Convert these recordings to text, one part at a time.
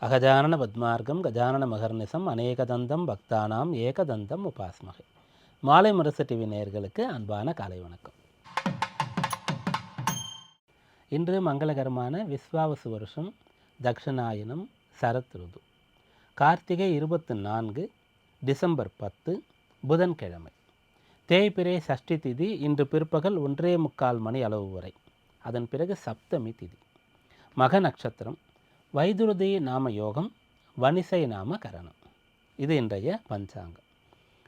அகஜானன பத்மார்க்கம் கஜானன மகர்நிசம் அநேகதந்தம் பக்தானாம் ஏகதந்தம் உபாஸ்மகை. மாலை முரசு டிவி நேயர்களுக்கு அன்பான காலை வணக்கம். இன்று மங்களகரமான விஸ்வாவசு வருஷம் தக்ஷணாயனம் சரத் ருது, கார்த்திகை 24 டிசம்பர் 10 புதன்கிழமை. தேய்பிறை சஷ்டி திதி இன்று பிற்பகல் 1:45 மணி அளவு வரை. அதன் பிறகு சப்தமி திதி. மக நட்சத்திரம், வைதுருதி நாம யோகம், வனிசை நாம கரணம். இது இன்றைய பஞ்சாங்கம்.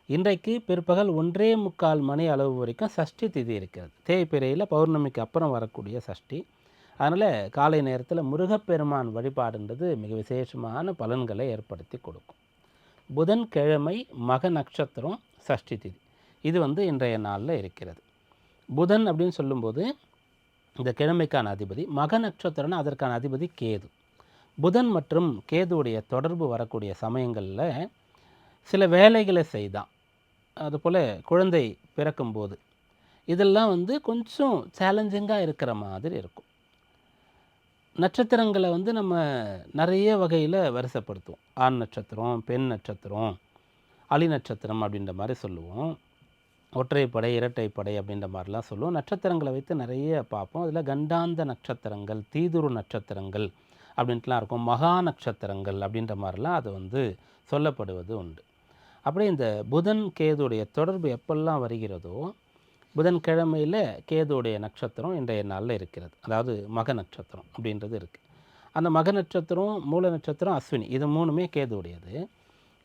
இன்றைக்கு பிற்பகல் 1:45 மணி அளவு வரைக்கும் சஷ்டி திதி இருக்கிறது. தேய்பிறையில் பௌர்ணமிக்கு அப்புறம் வரக்கூடிய சஷ்டி. அதனால் காலை நேரத்தில் முருகப்பெருமான் வழிபாடுன்றது மிக விசேஷமான பலன்களை ஏற்படுத்தி கொடுக்கும். புதன்கிழமை மக நட்சத்திரம் சஷ்டி திதி. இது இன்றைய நாளில் இருக்கிறது. புதன் அப்படின்னு சொல்லும்போது இந்த கிழமைக்கான அதிபதி, மக நட்சத்திரம்னா அதற்கான அதிபதி கேது. புதன் மற்றும் கேதுவுடைய தொடர்பு வரக்கூடிய சமயங்களில் சில வேலைகளை செய்தான். அதுபோல் குழந்தை பிறக்கும்போது இதெல்லாம் கொஞ்சம் சேலஞ்சிங்காக இருக்கிற மாதிரி இருக்கும். நட்சத்திரங்களை நம்ம நிறைய வகையில் வரிசைப்படுத்துவோம். ஆண் நட்சத்திரம், பெண் நட்சத்திரம், அலி நட்சத்திரம் அப்படின்ற மாதிரி சொல்லுவோம். ஒற்றைப்படை, இரட்டைப்படை அப்படின்ற மாதிரிலாம் சொல்லுவோம். நட்சத்திரங்களை வைத்து நிறைய பார்ப்போம். அதில் கண்டாந்த நட்சத்திரங்கள், தீதுரு நட்சத்திரங்கள் அப்படின்ட்டுலாம் இருக்கும். மகா நட்சத்திரங்கள் அப்படின்ற மாதிரிலாம் அது சொல்லப்படுவது உண்டு. அப்படி இந்த புதன் கேதுடைய தொடர்பு எப்பெல்லாம் வருகிறதோ, புதன்கிழமையில் கேதுடைய நட்சத்திரம் இன்றைய நாளில் இருக்கிறது. அதாவது மக நட்சத்திரம் அப்படின்றது இருக்குது. அந்த மக நட்சத்திரம், மூல நட்சத்திரம், அஸ்வினி, இது மூணுமே கேதுடையது.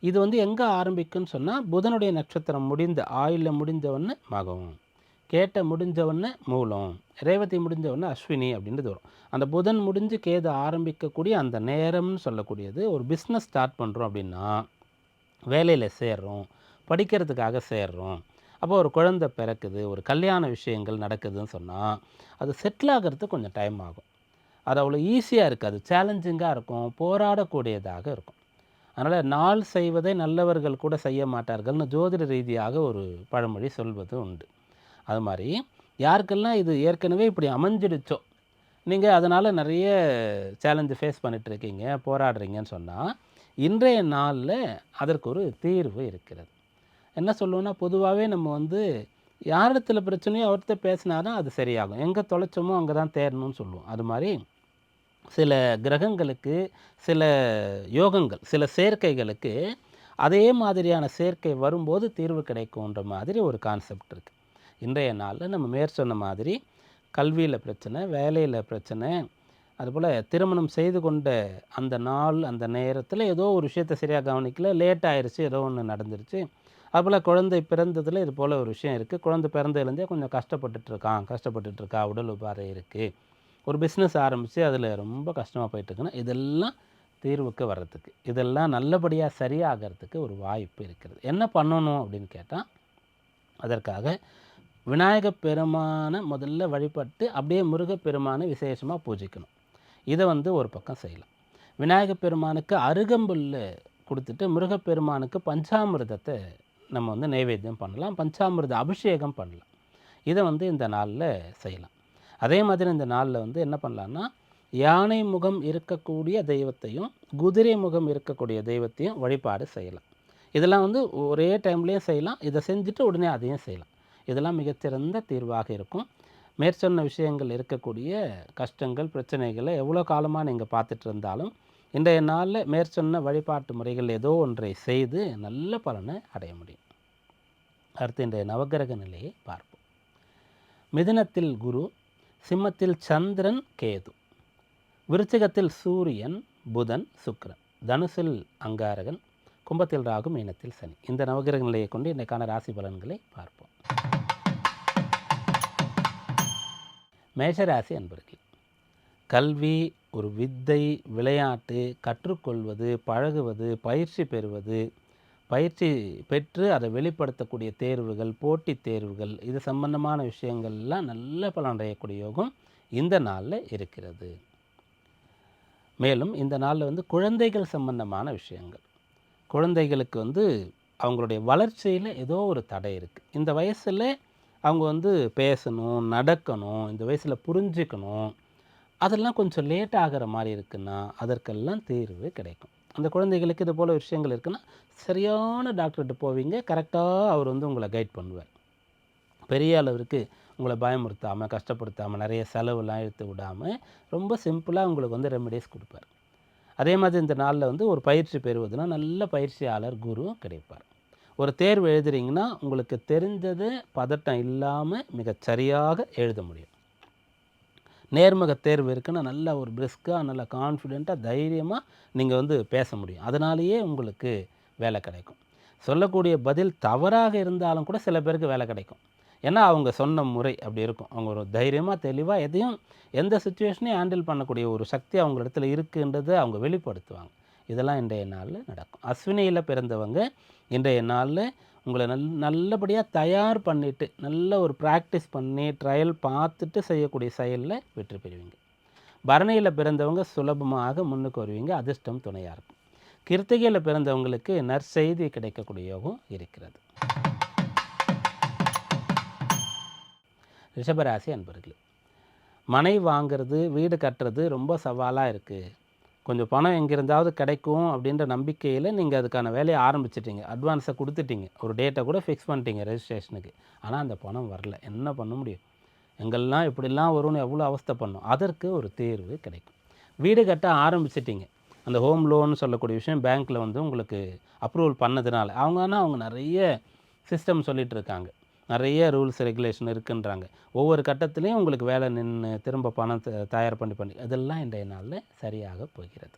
இது எங்கே ஆரம்பிக்குன்னு சொன்னால், புதனுடைய நட்சத்திரம் முடிந்த ஆயில முடிஞ்சவொன்னே மகம், கேட்ட முடிஞ்சவொன்னே மூலம், ரேவதி முடிஞ்சவொன்னே அஸ்வினி அப்படின்றது வரும். அந்த புதன் முடிஞ்சு கேது ஆரம்பிக்கக்கூடிய அந்த நேரம்னு சொல்லக்கூடியது. ஒரு பிஸ்னஸ் ஸ்டார்ட் பண்ணுறோம் அப்படின்னா, வேலையில் சேர்றோம், படிக்கிறதுக்காக சேர்றோம், அப்போ ஒரு குழந்தை பிறக்குது, ஒரு கல்யாண விஷயங்கள் நடக்குதுன்னு சொன்னால் அது செட்டில் ஆகிறதுக்கு கொஞ்சம் டைம் ஆகும். அது அவ்வளோ ஈஸியாக இருக்காது, சேலஞ்சிங்காக இருக்கும், போராடக்கூடியதாக இருக்கும். அதனால் நாள் செய்வதை நல்லவர்கள் கூட செய்ய மாட்டார்கள்னு ஜோதிட ரீதியாக ஒரு பழமொழி சொல்வது உண்டு. அது மாதிரி யாருக்கெல்லாம் இது ஏற்கனவே இப்படி அமைஞ்சிடுச்சோ, நீங்கள் அதனால் நிறைய சேலஞ்சு ஃபேஸ் பண்ணிகிட்ருக்கீங்க, போராடுறீங்கன்னு சொன்னால், இன்றைய நாளில் அதற்கு ஒரு தீர்வு இருக்கிறது. என்ன சொல்லுவோன்னா, பொதுவாகவே நம்ம யாரிடத்துல பிரச்சனையோ அவர்கிட்ட பேசினா தான் அது சரியாகும். எங்கே தொலைச்சோமோ அங்கே தான் தேடணும்னு சொல்லுவோம். அது மாதிரி சில கிரகங்களுக்கு, சில யோகங்கள், சில சேர்க்கைகளுக்கு அதே மாதிரியான சேர்க்கை வரும்போது தீர்வு கிடைக்கும்ன்ற மாதிரி ஒரு கான்செப்ட் இருக்குது. இன்றைய நாளில் நம்ம மேற்சொன்ன மாதிரி கல்வியில் பிரச்சனை, வேலையில் பிரச்சனை, அதுபோல் திருமணம் செய்து கொண்ட அந்த நாள், அந்த நேரத்தில் ஏதோ ஒரு விஷயத்தை சரியாக கவனிக்கல, லேட் ஆயிடுச்சு, ஏதோ ஒன்று நடந்துருச்சு. அதுபோல் குழந்தை பிறந்ததில் இது போல் ஒரு விஷயம் இருக்குது. குழந்தை பிறந்ததுலேருந்தே கொஞ்சம் கஷ்டப்பட்டுட்ருக்கா, உடல் உபாதை இருக்குது. ஒரு பிஸ்னஸ் ஆரம்பித்து அதில் ரொம்ப கஷ்டமாக போயிட்டுருக்குன்னா, இதெல்லாம் தீர்வுக்கு வர்றதுக்கு, இதெல்லாம் நல்லபடியாக சரியாகிறதுக்கு ஒரு வாய்ப்பு இருக்கிறது. என்ன பண்ணணும் அப்படின்னு கேட்டால், அதற்காக விநாயக பெருமானை முதல்ல வழிபட்டு அப்படியே முருகப்பெருமானை விசேஷமாக பூஜிக்கணும். இதை ஒரு பக்கம் செய்யலாம். விநாயக பெருமானுக்கு அருகம்புல் கொடுத்துட்டு முருகப்பெருமானுக்கு பஞ்சாமிர்தத்தை நம்ம நைவேத்தியம் பண்ணலாம், பஞ்சாமிர்த அபிஷேகம் பண்ணலாம். இதை இந்த நாளில் செய்யலாம். அதே மாதிரி இந்த நாளில் என்ன பண்ணலான்னா, யானை முகம் இருக்கக்கூடிய தெய்வத்தையும் குதிரை முகம் இருக்கக்கூடிய தெய்வத்தையும் வழிபாடு செய்யலாம். இதெல்லாம் ஒரே டைம்லேயும் செய்யலாம். இதை செஞ்சுட்டு உடனே அதையும் செய்யலாம். இதெல்லாம் மிகச்சிறந்த தீர்வாக இருக்கும். மேற்சொன்ன விஷயங்கள் இருக்கக்கூடிய கஷ்டங்கள், பிரச்சனைகளை எவ்வளோ காலமாக நீங்கள் பார்த்துட்டு இருந்தாலும் இன்றைய நாளில் மேற்சொன்ன வழிபாட்டு முறைகள் ஏதோ ஒன்றை செய்து நல்ல பலனை அடைய முடியும். அடுத்து இன்றைய நவகிரக நிலையை பார்ப்போம். மிதுனத்தில் குரு, சிம்மத்தில் சந்திரன் கேது, விருச்சிகத்தில் சூரியன் புதன் சுக்கிரன், தனுசில் அங்காரகன், கும்பத்தில் ராகு, மீனத்தில் சனி. இந்த நவகிரக நிலையை கொண்டு இன்றைக்கான ராசி பலன்களை பார்ப்போம். மேஷராசி அன்பர்கள், கல்வி, ஒரு வித்தை, விளையாட்டு, கற்றுக்கொள்வது, பழகுவது, பயிற்சி பெறுவது, பயிற்சி பெற்று அதை வெளிப்படுத்தக்கூடிய தேர்வுகள், போட்டித் தேர்வுகள், இது சம்பந்தமான விஷயங்கள்லாம் நல்ல பலன் அடையக்கூடிய யோகம் இந்த நாளில் இருக்கிறது. மேலும் இந்த நாளில் குழந்தைகள் சம்பந்தமான விஷயங்கள், குழந்தைகளுக்கு அவங்களுடைய வளர்ச்சியில் ஏதோ ஒரு தடை இருக்குது. இந்த வயசில் அவங்க பேசணும், நடக்கணும், இந்த வயசில் புரிஞ்சிக்கணும், அதெல்லாம் கொஞ்சம் லேட் ஆகிற மாதிரி இருக்குன்னா அதற்கெல்லாம் தீர்வு கிடைக்கும். அந்த குழந்தைகளுக்கு இது போல் விஷயங்கள் இருக்குன்னா சரியான டாக்டர்கிட்ட போவீங்க. கரெக்டாக அவர் வந்து உங்களை கைட் பண்ணுவார். பெரிய அளவிற்கு உங்களை பயமுறுத்தாமல், கஷ்டப்படுத்தாமல், நிறைய செலவுலாம் இழுத்து விடாமல் ரொம்ப சிம்பிளாக உங்களுக்கு வந்து ரெமெடிஸ் கொடுப்பார். அதே மாதிரி இந்த நாளில் வந்து ஒரு பயிற்சி பெறுவதுனா நல்ல பயிற்சியாளர் குரு கிடைப்பார். ஒரு தேர்வு எழுதுறீங்கன்னா உங்களுக்கு தெரிஞ்சது பதட்டம் இல்லாமல் மிகச்சரியாக எழுத முடியும். நேர்முக தேர்வு இருக்குன்னா நல்ல ஒரு பிரிஸ்காக, நல்ல கான்ஃபிடெண்ட்டாக, தைரியமாக நீங்கள் வந்து பேச முடியும். அதனாலேயே உங்களுக்கு வேலை கிடைக்கும். சொல்லக்கூடிய பதில் தவறாக இருந்தாலும் கூட சில பேருக்கு வேலை கிடைக்கும். ஏன்னா அவங்க சொன்ன முறை அப்படி இருக்கும். அவங்க ஒரு தைரியமாக, தெளிவாக எதையும் எந்த சுச்சுவேஷனையும் ஹேண்டில் பண்ணக்கூடிய ஒரு சக்தி அவங்க இடத்துல இருக்குன்றதை அவங்க வெளிப்படுத்துவாங்க. இதெல்லாம் இன்றைய நாளில் நடக்கும். அஸ்வினியில் பிறந்தவங்க இன்றைய நாளில் உங்களை நல்லபடியாக தயார் பண்ணிவிட்டு நல்ல ஒரு ப்ராக்டிஸ் பண்ணி ட்ரையல் பார்த்துட்டு செய்யக்கூடிய செயலில் வெற்றி பெறுவீங்க. பரணியில் பிறந்தவங்க சுலபமாக முன்னுக்கு வருவீங்க. அதிர்ஷ்டம் துணையாக இருக்கும். கிருத்திகையில் பிறந்தவங்களுக்கு நற்செய்தி கிடைக்கக்கூடிய யோகம் இருக்கிறது. ரிஷபராசி அன்பர்களே, மனை வாங்கிறது, வீடு கட்டுறது ரொம்ப சவாலாக இருக்குது. கொஞ்சம் பணம் எங்கிருந்தாவது கிடைக்கும் அப்படின்ற நம்பிக்கையில் நீங்கள் அதுக்கான வேலையை ஆரம்பிச்சிட்டிங்க. அட்வான்ஸை கொடுத்துட்டீங்க. ஒரு டேட்டை கூட ஃபிக்ஸ் பண்ணிட்டீங்க ரெஜிஸ்ட்ரேஷனுக்கு. ஆனால் அந்த பணம் வரல. என்ன பண்ண முடியும்? எங்கெல்லாம் இப்படிலாம் வரும்னு எவ்வளோ அவஸ்தை பண்ணும். அதற்கு ஒரு தீர்வு கிடைக்கும். வீடு கட்ட ஆரம்பிச்சிட்டிங்க. அந்த ஹோம் லோன் சொல்லக்கூடிய விஷயம் பேங்க்கில் வந்து உங்களுக்கு அப்ரூவல் பண்ணதுனால அவங்க நிறைய சிஸ்டம் சொல்லிகிட்டு இருக்காங்க. நிறைய ரூல்ஸ் ரெகுலேஷன் இருக்குன்றாங்க. ஒவ்வொரு கட்டத்துலேயும் உங்களுக்கு வேலை நின்று திரும்ப பணம் தயார் பண்ணி இதெல்லாம் இன்றைய நாளில் சரியாக போகிறது.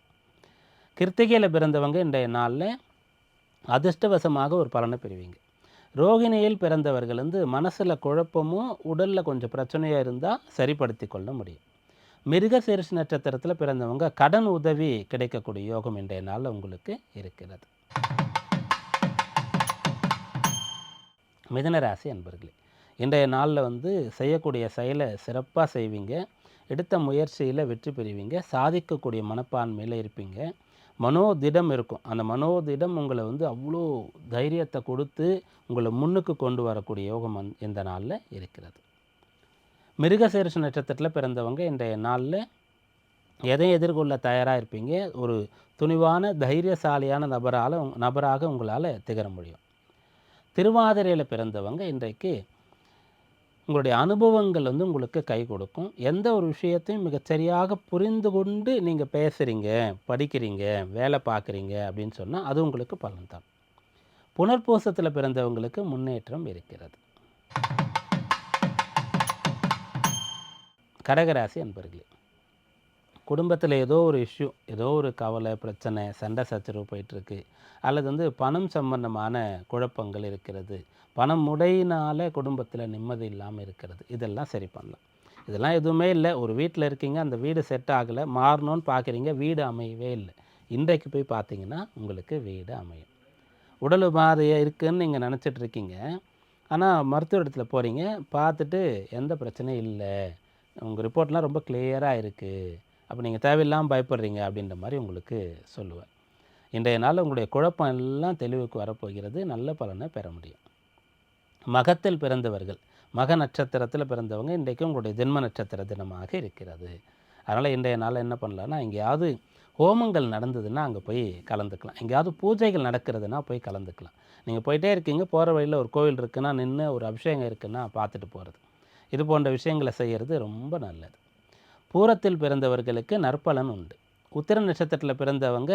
கிருத்திகையில் பிறந்தவங்க இன்றைய நாளில் அதிர்ஷ்டவசமாக ஒரு பலனை பெறுவீங்க. ரோகிணியில் பிறந்தவர்கள் வந்து மனசில் குழப்பமும் உடலில் கொஞ்சம் பிரச்சனையாக இருந்தால் சரிப்படுத்தி கொள்ள முடியும். மிருகசீரிஷ நட்சத்திரத்தில் பிறந்தவங்க கடன் உதவி கிடைக்கக்கூடிய யோகம் இன்றைய நாளில் உங்களுக்கு இருக்கிறது. மிதுனராசி அன்பர்களே, இன்றைய நாளில் வந்து செய்யக்கூடிய செயலை சிறப்பாக செய்வீங்க. எடுத்த முயற்சியில் வெற்றி பெறுவீங்க. சாதிக்கக்கூடிய மனப்பான்மையில் இருப்பீங்க. மனோதிடம் இருக்கும். அந்த மனோதிடம் உங்களை வந்து அவ்வளோ தைரியத்தை கொடுத்து உங்களை முன்னுக்கு கொண்டு வரக்கூடிய யோகம் இந்த நாளில் இருக்கிறது. மிருகசீரிஷ நட்சத்திரத்தில் பிறந்தவங்க இன்றைய நாளில் எதையும் எதிர்கொள்ள தயாராக இருப்பீங்க. ஒரு துணிவான தைரியசாலியான நபராக உங்களால் திகழ முடியும். திருவாதிரையில் பிறந்தவங்க இன்றைக்கு உங்களுடைய அனுபவங்கள் வந்து உங்களுக்கு கை கொடுக்கும். எந்த ஒரு விஷயத்தையும் மிகச்சரியாக புரிந்து கொண்டு நீங்கள் பேசுகிறீங்க, படிக்கிறீங்க, வேலை பார்க்குறீங்க அப்படின்னு சொன்னால் அது உங்களுக்கு பலன் தான். புனர்பூசத்தில் பிறந்தவங்களுக்கு முன்னேற்றம் இருக்கிறது. கடகராசி அன்பர்களே, குடும்பத்தில் ஏதோ ஒரு இஷ்யூ, ஏதோ ஒரு கவலை, பிரச்சனை, சண்டை சச்சரவு போயிட்டுருக்கு. அல்லது வந்து பணம் சம்பந்தமான குழப்பங்கள் இருக்கிறது. பணம் முடையினால் குடும்பத்தில் நிம்மதி இல்லாமல் இருக்கிறது. இதெல்லாம் சரி பண்ணலாம். இதெல்லாம் எதுவுமே இல்லை. ஒரு வீட்டில் இருக்கீங்க, அந்த வீடு செட் ஆகலை, மாறணும்னு பார்க்குறீங்க, வீடு அமையவே இல்லை. இன்றைக்கு போய் பார்த்தீங்கன்னா உங்களுக்கு வீடு அமையும். உடல் உபாதையாக இருக்குதுன்னு நீங்கள் நினச்சிட்ருக்கீங்க. ஆனால் மருத்துவ இடத்துல போகிறீங்க, பார்த்துட்டு எந்த பிரச்சனையும் இல்லை, உங்கள் ரிப்போர்ட்லாம் ரொம்ப கிளியராக இருக்குது, அப்போ நீங்கள் தேவையில்லாமல் பயப்படுறீங்க அப்படின்ற மாதிரி உங்களுக்கு சொல்லுவேன். இன்றைய நாள் உங்களுடைய குழப்பம் எல்லாம் தெளிவுக்கு வரப்போகிறது. நல்ல பலனை பெற முடியும். மகத்தில் பிறந்தவர்கள், மக நட்சத்திரத்தில் பிறந்தவங்க இன்றைக்கு உங்களுடைய ஜென்ம நட்சத்திர தினமாக இருக்கிறது. அதனால் இன்றைய நாள் என்ன பண்ணலான்னா, எங்கேயாவது ஹோமங்கள் நடந்ததுன்னா அங்கே போய் கலந்துக்கலாம். எங்கேயாவது பூஜைகள் நடக்கிறதுனா போய் கலந்துக்கலாம். நீங்கள் போயிட்டே இருக்கீங்க, போகிற வழியில் ஒரு கோவில் இருக்குன்னா நின்று ஒரு அபிஷேகம் இருக்குன்னா பார்த்துட்டு போகிறது. இது போன்ற விஷயங்களை செய்கிறது ரொம்ப நல்லது. பூரத்தில் பிறந்தவர்களுக்கு நற்பலன் உண்டு. உத்திர நட்சத்திரத்தில் பிறந்தவங்க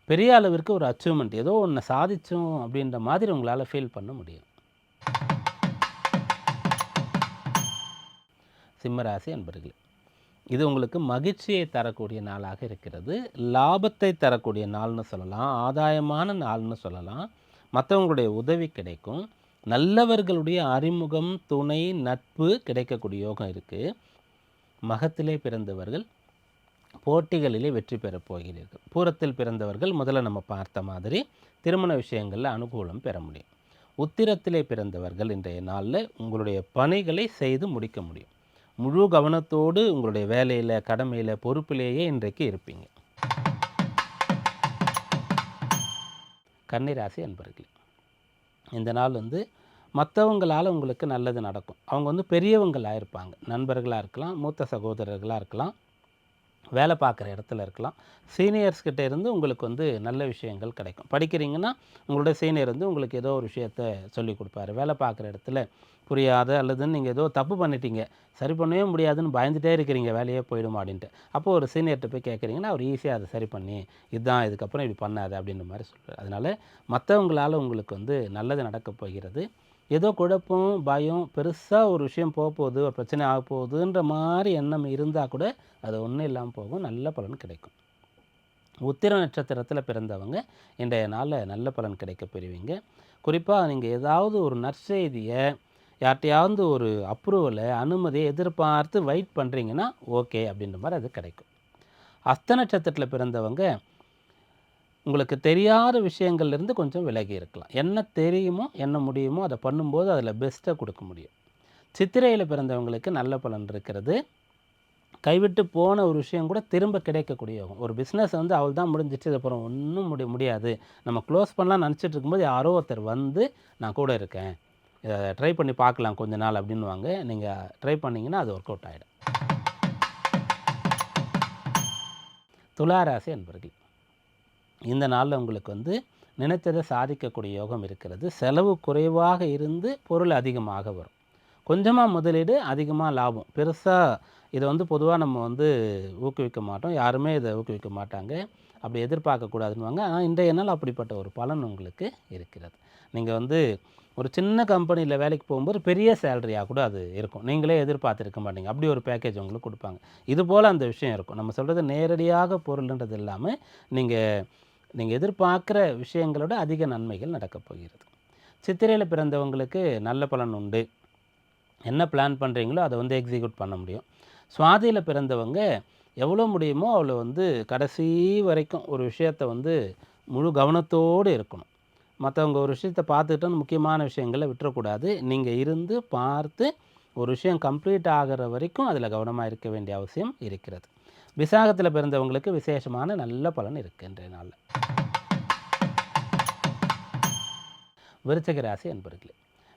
பெரிய அளவிற்கு ஒரு அச்சீவ்மெண்ட், ஏதோ ஒன்று சாதித்தோம் அப்படின்ற மாதிரி உங்களால் ஃபீல் பண்ண முடியும். சிம்மராசி அன்பர்களே, இது உங்களுக்கு மகிழ்ச்சியை தரக்கூடிய நாளாக இருக்கிறது. லாபத்தை தரக்கூடிய நாள்னு சொல்லலாம், ஆதாயமான நாள்னு சொல்லலாம். மற்றவங்களுடைய உதவி கிடைக்கும். நல்லவர்களுடைய அறிமுகம், துணை, நட்பு கிடைக்கக்கூடிய யோகம் இருக்குது. மகத்திலே பிறந்தவர்கள் போட்டிகளிலே வெற்றி பெறப் போகிறீர்கள். பூரத்தில் பிறந்தவர்கள் முதல்ல நம்ம பார்த்த மாதிரி திருமண விஷயங்களில் அனுகூலம் பெற முடியும். உத்திரத்திலே பிறந்தவர்கள் இன்றைய நாளில் உங்களுடைய பணிகளை செய்து முடிக்க முடியும். முழு கவனத்தோடு உங்களுடைய வேலையில், கடமையில், பொறுப்பிலேயே இன்றைக்கு இருப்பீங்க. கன்னிராசி அன்பர்களே, இந்த நாள் வந்து மற்றவங்களால் உங்களுக்கு நல்லது நடக்கும். அவங்க வந்து பெரியவங்களாக இருப்பாங்க. நண்பர்களாக இருக்கலாம், மூத்த சகோதரர்களாக இருக்கலாம், வேலை பார்க்குற இடத்துல இருக்கலாம். சீனியர்ஸ் கிட்ட இருந்து உங்களுக்கு வந்து நல்ல விஷயங்கள் கிடைக்கும். படிக்கிறீங்கன்னா, உங்களோட சீனியர் வந்து உங்களுக்கு ஏதோ ஒரு விஷயத்த சொல்லிக் குடுப்பாரு. வேலை பார்க்குற இடத்துல புரியாத அல்லதுன்னு நீங்க ஏதோ தப்பு பண்ணிட்டீங்க. சரி பண்ணவே முடியாதுன்னு பயந்துட்டே இருக்கிறீங்க, வேலையே போயிடுமா அப்படின்ட்டு. அப்போ ஒரு சீனியர்ட்ட போய் கேட்குறீங்கன்னா, அவர் ஈஸியா அத சரி பண்ணி, "இதான் இதுக்கப்புறம் இப்படி பண்ணாத" அப்படின்ற மாரி சொல்றாரு. அதனால மத்தவங்களால உங்களுக்கு வந்து நல்லது நடக்கப் போகிறது. ஏதோ குழப்பம், பயம், பெருசா ஒரு விஷயம் போப்போகுது, ஒரு பிரச்சனை ஆகப்போகுதுன்ற மாரி எண்ணம் இருந்தா கூட, அது ஒண்ணும் இல்லாம போகும். நல்ல பலன் கிடைக்கும். உத்திர நட்சத்திரத்தில பிறந்தவங்க இன்றைய நாள்ல நல்ல பலன் கிடைக்கப் பெறுவீங்க. குறிப்பா நீங்க ஏதாவது ஒரு நற்செய்திய, யார்ட்டயாவது ஒரு அப்ரூவல, அனுமதிய எதிர்பார்த்து வெயிட் பண்றீங்கன்னா, ஓகே அப்படின்ற மாரி அது கிடைக்கும். அஸ்த நட்சத்திரத்தில பிறந்தவங்க, உங்களுக்கு தெரியாத விஷயங்கள்லேருந்து கொஞ்சம் விலகி இருக்கலாம். என்ன தெரியுமோ, என்ன முடியுமோ அத பண்ணும்போது அதில பெஸ்ட்ட குடுக்க முடியும். சித்திரையில பிறந்தவங்களுக்கு நல்ல பலன் இருக்கிறது. கைவிட்டு போன ஒரு விஷயம் கூட திரும்ப கிடைக்கக்கூடிய யோகம். ஒரு பிஸ்னஸ் வந்து அவ்வளதான் முடிஞ்சிச்சு. இது அப்புறம் ஒண்ணும் முடியாது. நம்ம க்ளோஸ் பண்ணலாம்னு நெனச்சிட்டு இருக்கும்போது, யாரோ ஒருத்தர் வந்து, "நான் கூட இருக்கேன். இத ட்ரை பண்ணி பார்க்கலாம் கொஞ்ச நாள்" அப்படின்னுவாங்க. நீங்க ட்ரை பண்ணீங்கன்னா, அது ஒர்க் அவுட் ஆயிடும். துலா ராசி அன்பர்களே, இந்த நாள்ல உங்களுக்கு வந்து நினைத்ததை சாதிக்கக்கூடிய யோகம் இருக்கிறது. செலவு குறைவாக இருந்து பொருள் அதிகமாக வரும். கொஞ்சமா முதலீடு, அதிகமா லாபம். பெருசா இத வந்து பொதுவா நம்ம வந்து ஊக்குவிக்க மாட்டோம். யாருமே இத ஊக்குவிக்க மாட்டாங்க. அப்படி எதிர்பார்க்கக்கூடாதுன்னுவாங்க. ஆனா, இன்றைய நாள் அப்படிப்பட்ட ஒரு பலன் உங்களுக்கு இருக்கிறது. நீங்க வந்து ஒரு சின்ன கம்பெனியில வேலைக்கு போகும்போது பெரிய சேலரியா கூட அது இருக்கும். நீங்களே எதிர்பார்த்திருக்க மாட்டீங்க. அப்படி ஒரு பேக்கேஜ் உங்களுக்கு குடுப்பாங்க. இதுபோல அந்த விஷயம் இருக்கும். நம்ம சொல்றது நேரடியாக பொருள்ன்றது இல்லாம, நீங்க நீங்க எதிர்பார்க்கிற விஷயங்களோட அதிக நன்மைகள் நடக்கப் போகிறது. சித்திரையில பிறந்தவங்களுக்கு நல்ல பலன் உண்டு. என்ன பிளான் பண்ணுறீங்களோ அதை வந்து எக்ஸிக்யூட் பண்ண முடியும். சுவாதியில பிறந்தவங்க எவ்வளோ முடியுமோ அவ்வளோ வந்து கடைசி வரைக்கும் ஒரு விஷயத்த வந்து முழு கவனத்தோடு இருக்கணும். மற்றவங்க ஒரு விஷயத்த பார்த்துட்டோன்னு முக்கியமான விஷயங்களை விட்டுறக்கூடாது. நீங்கள் இருந்து பார்த்து ஒரு விஷயம் கம்ப்ளீட் ஆகிற வரைக்கும் அதில் கவனமாக இருக்க வேண்டிய அவசியம் இருக்கிறது. விசாகத்தில் பிறந்தவங்களுக்கு விசேஷமான நல்ல பலன் இருக்குது இன்றைய நாளில். விருச்சிக ராசி அன்பர்களே,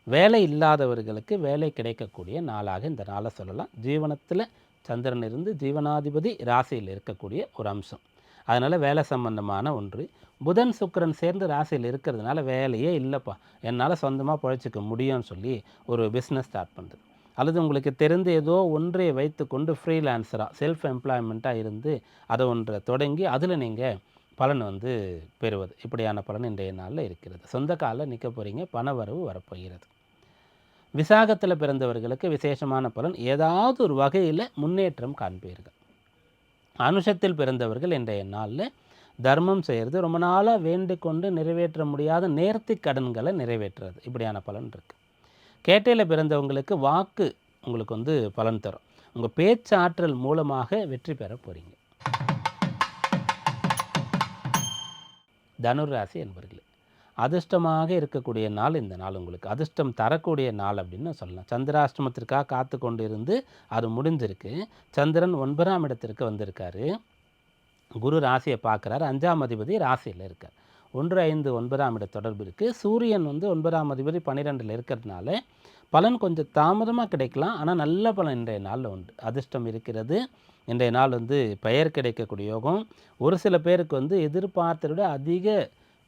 வேலை இல்லாதவர்களுக்கு வேலை கிடைக்கக்கூடிய நாளாக இந்த நாளை சொல்லலாம். ஜீவனத்தில் சந்திரன் இருந்து ஜீவனாதிபதி ராசியில் இருக்கக்கூடிய ஒரு அம்சம். அதனால் வேலை சம்பந்தமான ஒன்று. புதன் சுக்கிரன் சேர்ந்து ராசியில் இருக்கிறதுனால வேலையே இல்லைப்பா, என்னால் சொந்தமாக பிழைச்சிக்க முடியும்னு சொல்லி ஒரு பிஸ்னஸ் ஸ்டார்ட் பண்ணுறது. அல்லது உங்களுக்கு தெரிந்து ஏதோ ஒன்றை வைத்துக்கொண்டு ஃப்ரீலான்சராக செல்ஃப் எம்ப்ளாய்மெண்ட்டாக இருந்து அதை ஒன்றை தொடங்கி அதில் நீங்கள் பலன் வந்து பெறுவது. இப்படியான பலன் இன்றைய நாளில் இருக்கிறது. சொந்த காலில் நிற்க போகிறீங்க, பண வரவு வரப்போகிறது. விசாகத்தில் பிறந்தவர்களுக்கு விசேஷமான பலன், ஏதாவது ஒரு வகையில் முன்னேற்றம் காண்பீர்கள். அனுஷத்தில் பிறந்தவர்கள் இன்றைய நாளில் தர்மம் செய்கிறது, ரொம்ப நாளாக வேண்டிக்கொண்டு நிறைவேற்ற முடியாத நேர்த்திக் கடன்களை நிறைவேற்றுறது, இப்படியான பலன் இருக்குது. கேட்டையில் பிறந்தவங்களுக்கு வாக்கு உங்களுக்கு வந்து பலன் தரும். உங்கள் பேச்சாற்றல் மூலமாக வெற்றி பெற போகிறீங்க. தனுர் ராசி என்பர்களே, அதிர்ஷ்டமாக இருக்கக்கூடிய நாள் இந்த நாள். உங்களுக்கு அதிர்ஷ்டம் தரக்கூடிய நாள் அப்படின்னு சொல்லலாம். சந்திராஷ்டமத்திற்காக காத்து கொண்டு இருந்து அது முடிஞ்சிருக்கு. சந்திரன் 9ஆம் இடத்திற்கு வந்திருக்காரு. குரு ராசியை பார்க்குறாரு. 5ஆம் அதிபதி ராசியில் இருக்கார். 1, 5, 9ஆம் இட தொடர்பு இருக்குது. சூரியன் வந்து 9ஆம் அதிபதி 12ல் இருக்கிறதுனால பலன் கொஞ்சம் தாமதமாக கிடைக்கலாம். ஆனால் நல்ல பலன் இன்றைய நாளில் உண்டு. அதிர்ஷ்டம் இருக்கிறது. இன்றைய நாள் வந்து பெயர் கிடைக்கக்கூடிய யோகம். ஒரு சில பேருக்கு வந்து எதிர்பார்த்ததை விட அதிக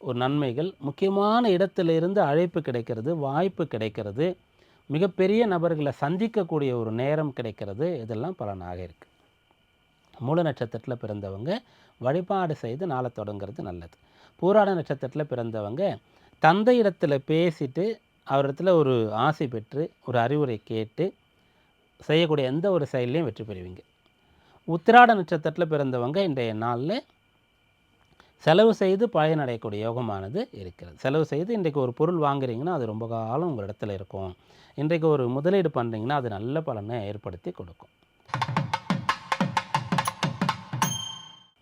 ஒரு நன்மைகள், முக்கியமான இடத்துல இருந்து அழைப்பு கிடைக்கிறது, வாய்ப்பு கிடைக்கிறது, மிகப்பெரிய நபர்களை சந்திக்கக்கூடிய ஒரு நேரம் கிடைக்கிறது. இதெல்லாம் பலனாக இருக்குது. மூல நட்சத்திரத்தில் பிறந்தவங்க வழிபாடு செய்து நாளை தொடங்கிறது நல்லது. பூராட நட்சத்திரத்தில் பிறந்தவங்க தந்தை இடத்துல பேசிட்டு அவரிடத்துல ஒரு ஆசை பெற்று ஒரு அறிவுரை கேட்டு செய்யக்கூடிய எந்த ஒரு செயலையும் வெற்றி பெறுவீங்க. உத்திராட நட்சத்திரத்தில் பிறந்தவங்க இன்றைய நாளில் செலவு செய்து பயனடையக்கூடிய யோகமானது இருக்கிறது. செலவு செய்து இன்றைக்கு ஒரு பொருள் வாங்குறீங்கன்னா அது ரொம்ப காலம் உங்கள் இடத்துல இருக்கும். இன்றைக்கு ஒரு முதலீடு பண்ணுறீங்கன்னா அது நல்ல பலனை ஏற்படுத்தி கொடுக்கும்.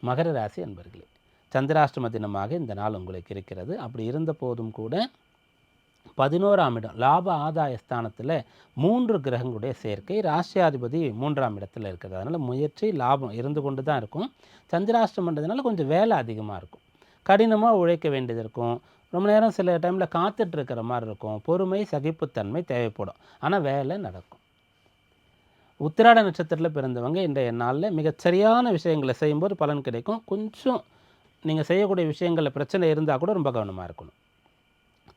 மகர ராசி அன்பர்களே, சந்திராஷ்டம தினமாக இந்த நாள் உங்களுக்கு இருக்கிறது. அப்படி இருந்த போதும் கூட 11ஆம் இடம் லாப ஆதாய ஸ்தானத்தில் 3 கிரகங்களுடைய சேர்க்கை, ராசியாதிபதி 3ஆம் இடத்துல இருக்கிறது. அதனால் முயற்சி லாபம் இருந்து கொண்டு தான் இருக்கும். சந்திராஷ்டமன்றதுனால கொஞ்சம் வேலை அதிகமாக இருக்கும், கடினமாக உழைக்க வேண்டியது இருக்கும், ரொம்ப நேரம் சில டைமில் காத்துட்ருக்கிற மாதிரி இருக்கும், பொறுமை சகிப்புத்தன்மை தேவைப்படும். ஆனால் வேலை நடக்கும். உத்திராட நட்சத்திரத்தில் பிறந்தவங்க இன்றைய நாளில் மிகச்சரியான விஷயங்களை செய்யும்போது பலன் கிடைக்கும். கொஞ்சம் நீங்கள் செய்யக்கூடிய விஷயங்களில் பிரச்சனை இருந்தால் கூட ரொம்ப கவனமாக இருக்கணும்.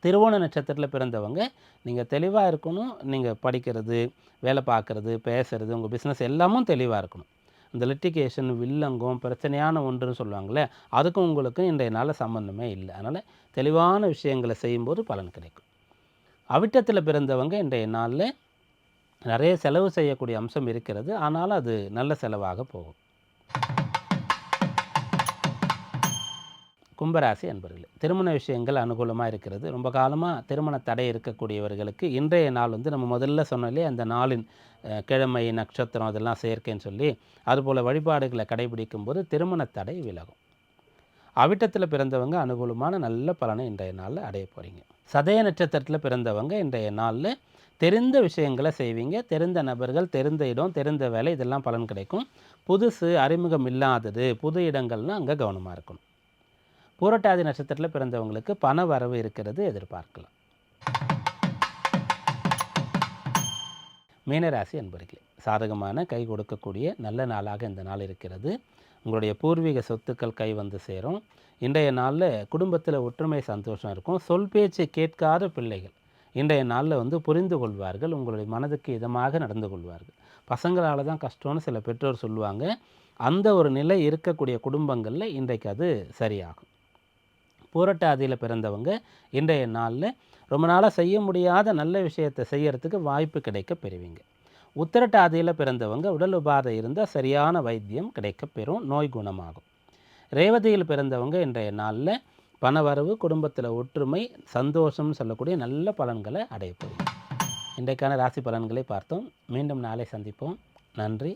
திருவோண நட்சத்திரத்தில் பிறந்தவங்க நீங்கள் தெளிவாக இருக்கணும். நீங்கள் படிக்கிறது, வேலை பார்க்குறது, பேசுகிறது, உங்கள் பிஸ்னஸ் எல்லாமும் தெளிவாக இருக்கணும். இந்த லிட்டிகேஷன், வில்லங்கம், பிரச்சனையான ஒன்றுன்னு சொல்லுவாங்களே, அதுக்கும் உங்களுக்கும் இன்றைய நாளில் சம்மந்தமே இல்லை. அதனால் தெளிவான விஷயங்களை செய்யும்போது பலன் கிடைக்கும். அவிட்டத்தில் பிறந்தவங்க இன்றைய நாளில் நிறைய செலவு செய்யக்கூடிய அம்சம் இருக்கிறது. ஆனாலும் அது நல்ல செலவாக போகும். கும்பராசி அன்பர்களே, திருமண விஷயங்கள் அனுகூலமாக இருக்கிறது. ரொம்ப காலமாக திருமண தடை இருக்கக்கூடியவர்களுக்கு இன்றைய நாள் நம்ம முதல்ல சொன்னாலே அந்த நாளின் கிழமை, நட்சத்திரம் அதெல்லாம் சேர்க்கைன்னு சொல்லி அதுபோல் வழிபாடுகளை கடைபிடிக்கும் போது திருமண தடை விலகும். அவிட்டத்தில் பிறந்தவங்க அனுகூலமான நல்ல பலனை இன்றைய நாளில் அடைய போகிறீங்க. சதய நட்சத்திரத்தில் பிறந்தவங்க இன்றைய நாளில் தெரிந்த விஷயங்களை செய்வீங்க. தெரிந்த நபர்கள், தெரிந்த இடம், தெரிந்த வேலை, இதெல்லாம் பலன் கிடைக்கும். புதுசு, அறிமுகம் இல்லாதது, புது இடங்கள்னால் அங்கே கவனமாக இருக்கணும். பூரட்டாதி நட்சத்திரத்தில் பிறந்தவங்களுக்கு பண வரவு இருக்கிறது, எதிர்பார்க்கலாம். மீனராசி அன்பர்களே, சாதகமான கை கொடுக்கக்கூடிய நல்ல நாளாக இந்த நாள் இருக்கிறது. உங்களுடைய பூர்வீக சொத்துக்கள் கை வந்து சேரும். இன்றைய நாளில் குடும்பத்தில் ஒற்றுமை, சந்தோஷம் இருக்கும். சொல் பேச்சு கேட்காத பிள்ளைகள் இன்றைய நாளில் புரிந்து கொள்வார்கள். உங்களுடைய மனதுக்கு இதமாக நடந்து கொள்வார்கள். பசங்களால் தான் கஷ்டம்னு சில பெற்றோர் சொல்லுவாங்க. அந்த ஒரு நிலை இருக்கக்கூடிய குடும்பங்களில் இன்றைக்கு அது சரியாகும். பூரட்டாதியில் பிறந்தவங்க இன்றைய நாளில் ரொம்ப நாளாக செய்ய முடியாத நல்ல விஷயத்தை செய்யறதுக்கு வாய்ப்பு கிடைக்க பெறுவீங்க. உத்திரட்டாதியில் பிறந்தவங்க உடல் உபாதை இருந்தால் சரியான வைத்தியம் கிடைக்க பெறும், நோய் குணமாகும். ரேவதியில் பிறந்தவங்க இன்றைய நாளில் பணவரவு, குடும்பத்தில் ஒற்றுமை, சந்தோஷம்னு சொல்லக்கூடிய நல்ல பலன்களை அடைய போகிறீங்க. இன்றைக்கான ராசி பலன்களை பார்த்தோம். மீண்டும் நாளை சந்திப்போம். நன்றி.